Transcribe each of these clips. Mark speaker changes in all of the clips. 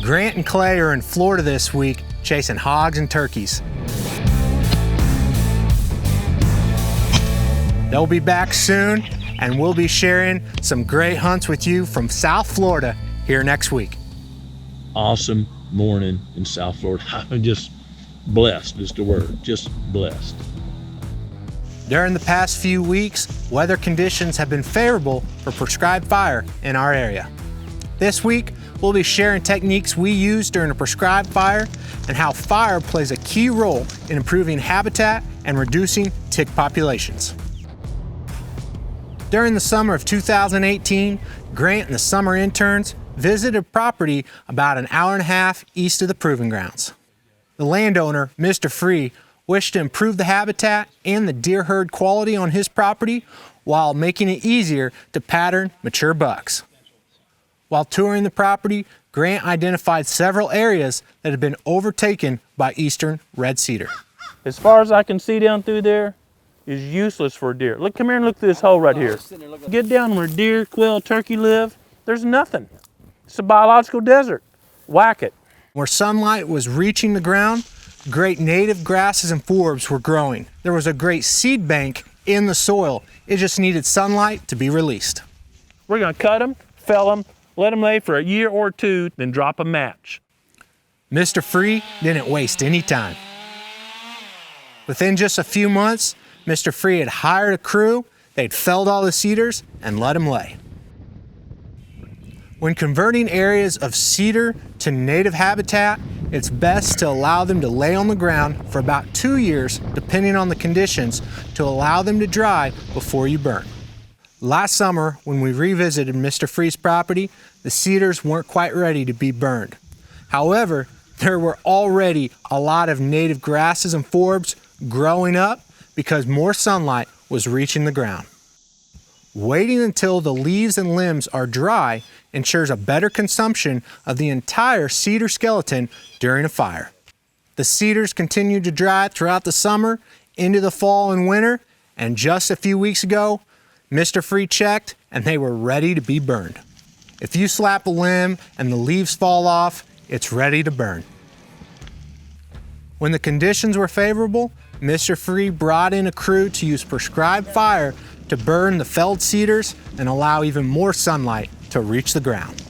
Speaker 1: Grant and Clay are in Florida this week chasing hogs and turkeys. They'll be back soon, and we'll be sharing some great hunts with you from South Florida here next week.
Speaker 2: Awesome morning in South Florida. I'm just blessed is the word, just blessed.
Speaker 1: During the past few weeks, weather conditions have been favorable for prescribed fire in our area. This week, we'll be sharing techniques we use during a prescribed fire and how fire plays a key role in improving habitat and reducing tick populations. During the summer of 2018, Grant and the summer interns visited a property about an hour and a half east of the proving grounds. The landowner, Mr. Free, wished to improve the habitat and the deer herd quality on his property while making it easier to pattern mature bucks. While touring the property, Grant identified several areas that had been overtaken by eastern red cedar.
Speaker 3: As far as I can see down through there, is useless for deer. Look, come here and look through this hole right here. Get down where deer, quail, turkey live, there's nothing. It's a biological desert. Whack it.
Speaker 1: Where sunlight was reaching the ground, great native grasses and forbs were growing. There was a great seed bank in the soil. It just needed sunlight to be released.
Speaker 3: We're gonna cut them, fell them, let them lay for a year or two, then drop a match.
Speaker 1: Mr. Free didn't waste any time. Within just a few months, Mr. Free had hired a crew, they'd felled all the cedars and let them lay. When converting areas of cedar to native habitat, it's best to allow them to lay on the ground for about 2 years, depending on the conditions, to allow them to dry before you burn. Last summer, when we revisited Mr. Free's property, the cedars weren't quite ready to be burned. However, there were already a lot of native grasses and forbs growing up because more sunlight was reaching the ground. Waiting until the leaves and limbs are dry ensures a better consumption of the entire cedar skeleton during a fire. The cedars continued to dry throughout the summer, into the fall and winter, and just a few weeks ago, Mr. Free checked and they were ready to be burned. If you slap a limb and the leaves fall off, it's ready to burn. When the conditions were favorable, Mr. Free brought in a crew to use prescribed fire to burn the felled cedars and allow even more sunlight to reach the ground.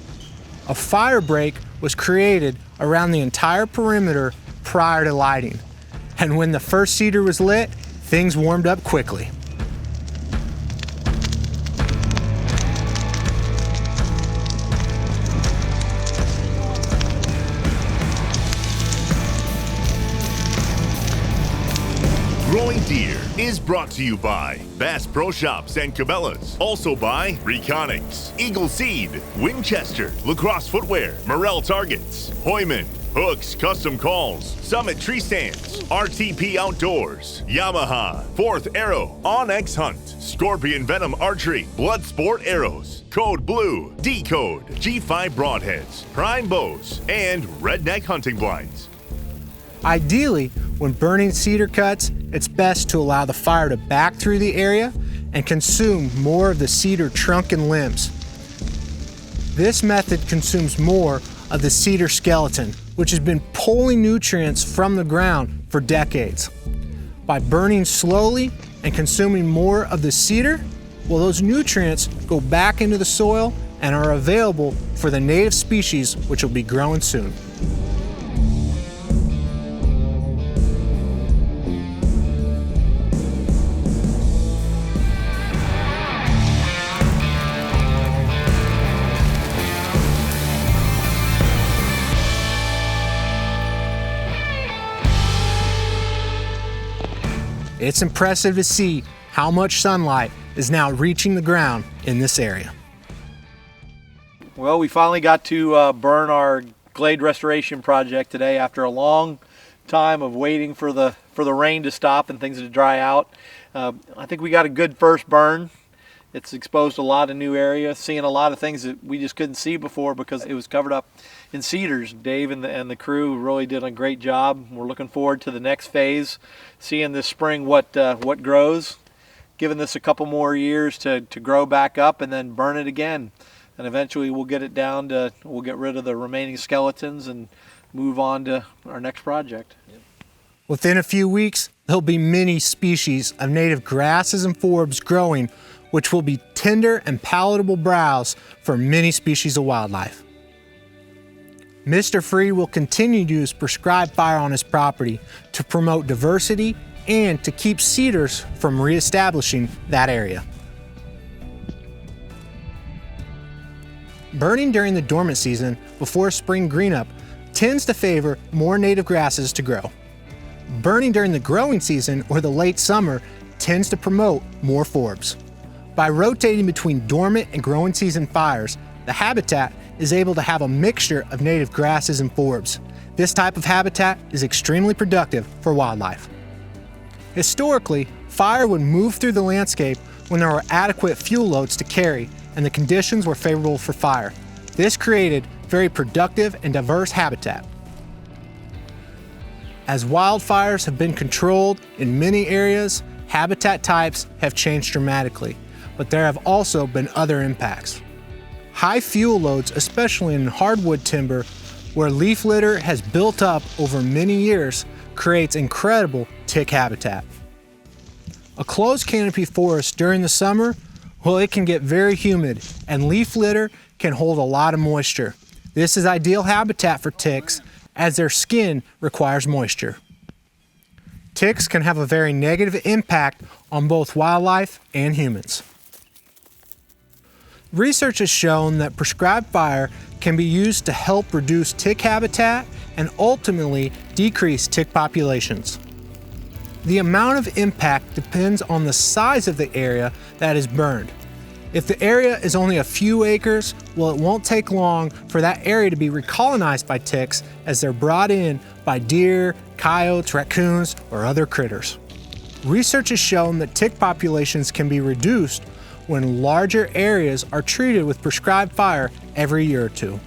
Speaker 1: A fire break was created around the entire perimeter prior to lighting, and when the first cedar was lit, things warmed up quickly.
Speaker 4: Growing Deer is brought to you by Bass Pro Shops and Cabela's. Also by Reconics, Eagle Seed, Winchester, Lacrosse Footwear, Morel Targets, Hoyman, Hooks Custom Calls, Summit Tree Stands, RTP Outdoors, Yamaha, Fourth Arrow, Onyx Hunt, Scorpion Venom Archery, Bloodsport Arrows, Code Blue, D-Code, G5 Broadheads, Prime Bows, and Redneck Hunting Blinds.
Speaker 1: Ideally, when burning cedar cuts, it's best to allow the fire to back through the area and consume more of the cedar trunk and limbs. This method consumes more of the cedar skeleton, which has been pulling nutrients from the ground for decades. By burning slowly and consuming more of the cedar, well, those nutrients go back into the soil and are available for the native species, which will be growing soon. It's impressive to see how much sunlight is now reaching the ground in this area.
Speaker 5: Well, we finally got to burn our glade restoration project today after a long time of waiting for the rain to stop and things to dry out. I think we got a good first burn. It's exposed a lot of new area, seeing a lot of things that we just couldn't see before because it was covered up in cedars. Dave and the crew really did a great job. We're looking forward to the next phase, seeing this spring what grows, giving this a couple more years to grow back up and then burn it again. and eventually we'll get it down to, we'll get rid of the remaining skeletons and move on to our next project.
Speaker 1: Within a few weeks, there'll be many species of native grasses and forbs growing, which will be tender and palatable browse for many species of wildlife. Mr. Free will continue to use prescribed fire on his property to promote diversity and to keep cedars from reestablishing that area. Burning during the dormant season before spring greenup tends to favor more native grasses to grow. Burning during the growing season or the late summer tends to promote more forbs. By rotating between dormant and growing season fires, the habitat is able to have a mixture of native grasses and forbs. This type of habitat is extremely productive for wildlife. Historically, fire would move through the landscape when there were adequate fuel loads to carry and the conditions were favorable for fire. This created very productive and diverse habitat. As wildfires have been controlled in many areas, habitat types have changed dramatically, but there have also been other impacts. High fuel loads, especially in hardwood timber, where leaf litter has built up over many years, creates incredible tick habitat. A closed canopy forest during the summer, well, it can get very humid, and leaf litter can hold a lot of moisture. This is ideal habitat for ticks, as their skin requires moisture. Ticks can have a very negative impact on both wildlife and humans. Research has shown that prescribed fire can be used to help reduce tick habitat and ultimately decrease tick populations. The amount of impact depends on the size of the area that is burned. If the area is only a few acres, well, it won't take long for that area to be recolonized by ticks as they're brought in by deer, coyotes, raccoons, or other critters. Research has shown that tick populations can be reduced when larger areas are treated with prescribed fire every year or two.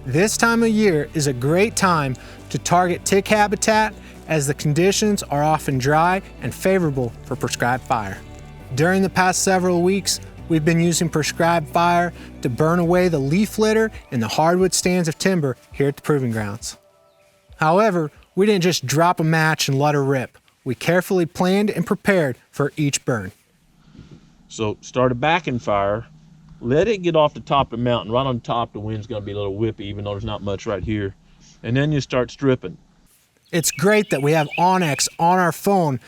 Speaker 1: This time of year is a great time to target tick habitat as the conditions are often dry and favorable for prescribed fire. During the past several weeks, we've been using prescribed fire to burn away the leaf litter in the hardwood stands of timber here at the Proving Grounds. However, we didn't just drop a match and let her rip. We carefully planned and prepared for each burn.
Speaker 3: So start a backing fire, let it get off the top of the mountain. Right on top, the wind's gonna be a little whippy, even though there's not much right here. And then you start stripping.
Speaker 1: It's great that we have Onyx on our phone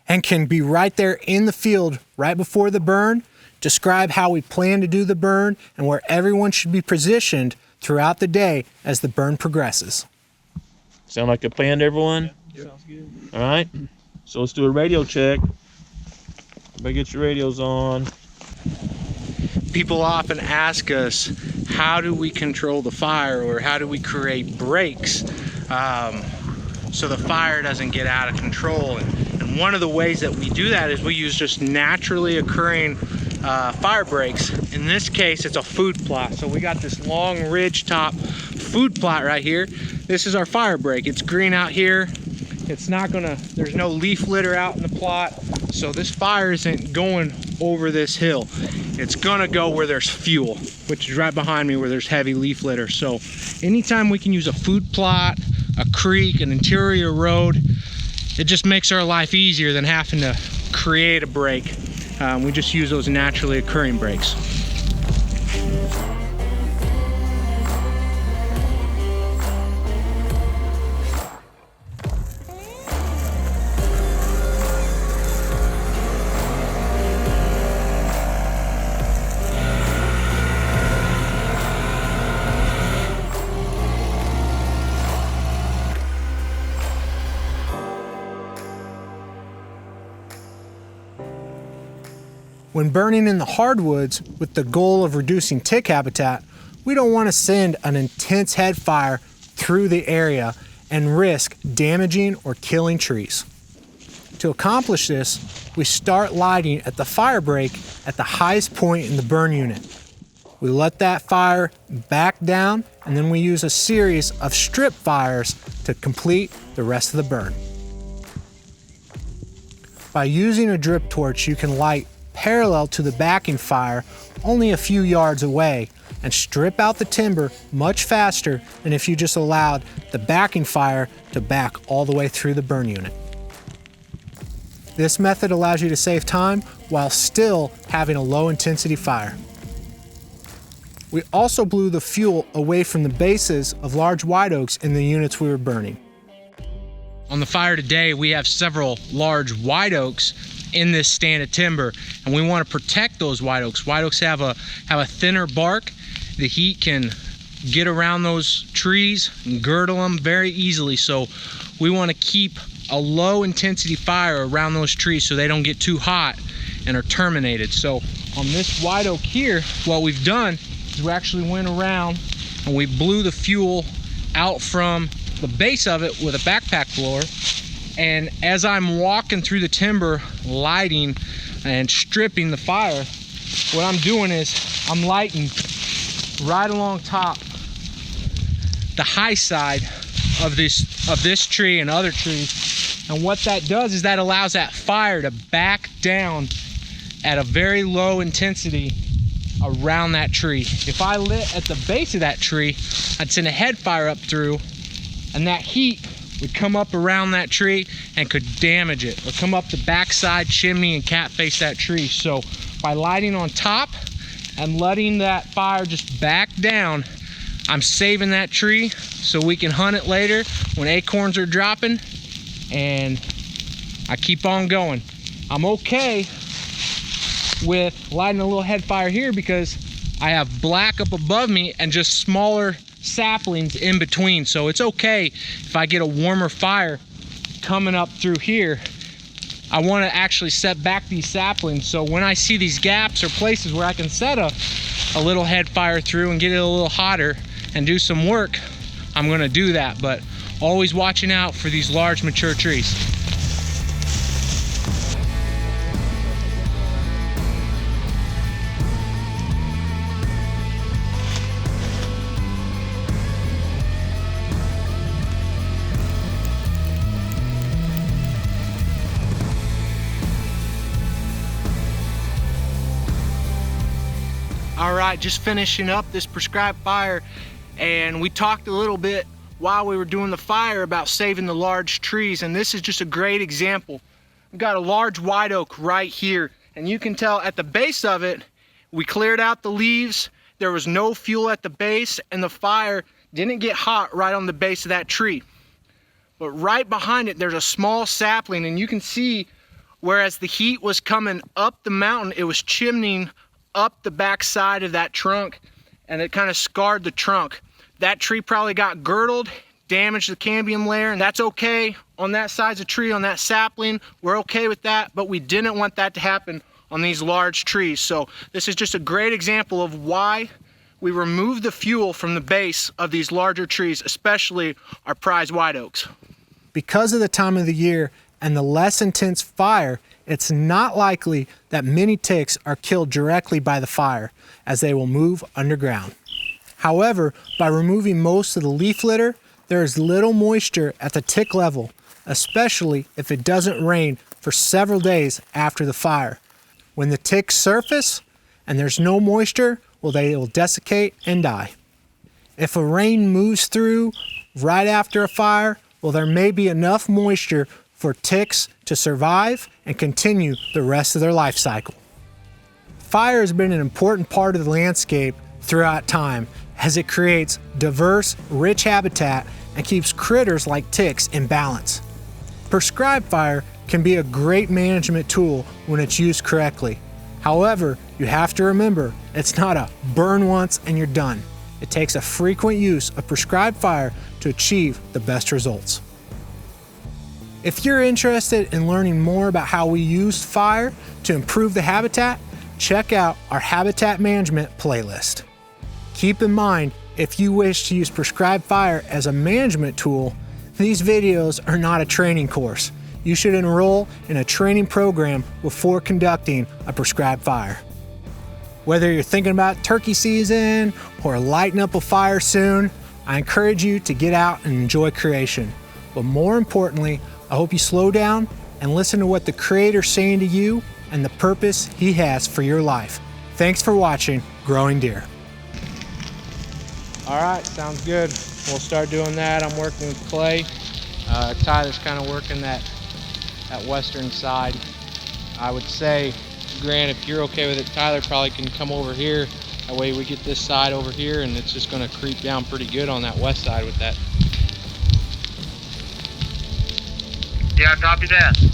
Speaker 1: and can be right there in the field right before the burn, describe how we plan to do the burn and where everyone should be positioned throughout the day as the burn progresses.
Speaker 3: Sound like a plan to everyone?
Speaker 2: Yeah. Sounds good.
Speaker 3: All right, so let's do a radio check. Everybody get your radios on.
Speaker 6: People often ask us, how do we control the fire, or how do we create breaks so the fire doesn't get out of control? And one of the ways that we do that is we use just naturally occurring fire breaks. In this case, it's a food plot. So we got this long ridge top food plot right here. This is our fire break. It's green out here. It's not gonna, there's no leaf litter out in the plot. So this fire isn't going over this hill. It's gonna go where there's fuel, which is right behind me where there's heavy leaf litter. So anytime we can use a food plot, a creek, an interior road, it just makes our life easier than having to create a break. We just use those naturally occurring breaks.
Speaker 1: When burning in the hardwoods with the goal of reducing tick habitat, we don't want to send an intense head fire through the area and risk damaging or killing trees. To accomplish this, we start lighting at the fire break at the highest point in the burn unit. We let that fire back down, and then we use a series of strip fires to complete the rest of the burn. By using a drip torch, you can light parallel to the backing fire only a few yards away, and strip out the timber much faster than if you just allowed the backing fire to back all the way through the burn unit. This method allows you to save time while still having a low intensity fire. We also blew the fuel away from the bases of large white oaks in the units we were burning.
Speaker 6: On the fire today, we have several large white oaks in this stand of timber, and we want to protect those white oaks. White oaks have a thinner bark. The heat can get around those trees and girdle them very easily, so we want to keep a low intensity fire around those trees so they don't get too hot and are terminated. So on this white oak here, what we've done is we actually went around and we blew the fuel out from the base of it with a backpack blower. And as I'm walking through the timber, lighting and stripping the fire, what I'm doing is I'm lighting right along top the high side of this tree and other trees. And what that does is that allows that fire to back down at a very low intensity around that tree. If I lit at the base of that tree, I'd send a head fire up through, and that heat would come up around that tree and could damage it, or come up the backside chimney and cat face that tree. So by lighting on top and letting that fire just back down, I'm saving that tree so we can hunt it later when acorns are dropping, and I keep on going. I'm okay with lighting a little head fire here because I have black up above me and just smaller saplings in between, so it's okay if I get a warmer fire coming up through here. I want to actually set back these saplings, so when I see these gaps or places where I can set a little head fire through and get it a little hotter and do some work, I'm going to do that, but always watching out for these large mature trees. All right, just finishing up this prescribed fire, and we talked a little bit while we were doing the fire about saving the large trees, and this is just a great example. We've got a large white oak right here, and you can tell at the base of it, we cleared out the leaves, there was no fuel at the base, and the fire didn't get hot right on the base of that tree. But right behind it, there's a small sapling, and you can see whereas the heat was coming up the mountain, it was chimneying up the back side of that trunk, and it kind of scarred the trunk. That tree probably got girdled, damaged the cambium layer, and that's okay on that size of tree, on that sapling. We're okay with that, but we didn't want that to happen on these large trees. So this is just a great example of why we remove the fuel from the base of these larger trees, especially our prize white oaks.
Speaker 1: Because of the time of the year and the less intense fire, it's not likely that many ticks are killed directly by the fire, as they will move underground. However, by removing most of the leaf litter, there is little moisture at the tick level, especially if it doesn't rain for several days after the fire. When the ticks surface and there's no moisture, well, they will desiccate and die. If a rain moves through right after a fire, well, there may be enough moisture for ticks to survive and continue the rest of their life cycle. Fire has been an important part of the landscape throughout time, as it creates diverse, rich habitat and keeps critters like ticks in balance. Prescribed fire can be a great management tool when it's used correctly. However, you have to remember, it's not a burn once and you're done. It takes a frequent use of prescribed fire to achieve the best results. If you're interested in learning more about how we use fire to improve the habitat, check out our habitat management playlist. Keep in mind, if you wish to use prescribed fire as a management tool, these videos are not a training course. You should enroll in a training program before conducting a prescribed fire. Whether you're thinking about turkey season or lighting up a fire soon, I encourage you to get out and enjoy creation. But more importantly, I hope you slow down and listen to what the Creator's saying to you and the purpose He has for your life. Thanks for watching Growing Deer.
Speaker 3: All right, sounds good. We'll start doing that. I'm working with Clay. Tyler's kind of working that western side. I would say, Grant, if you're okay with it, Tyler probably can come over here. That way we get this side over here, and it's just going to creep down pretty good on that west side with that.
Speaker 7: Yeah, copy that.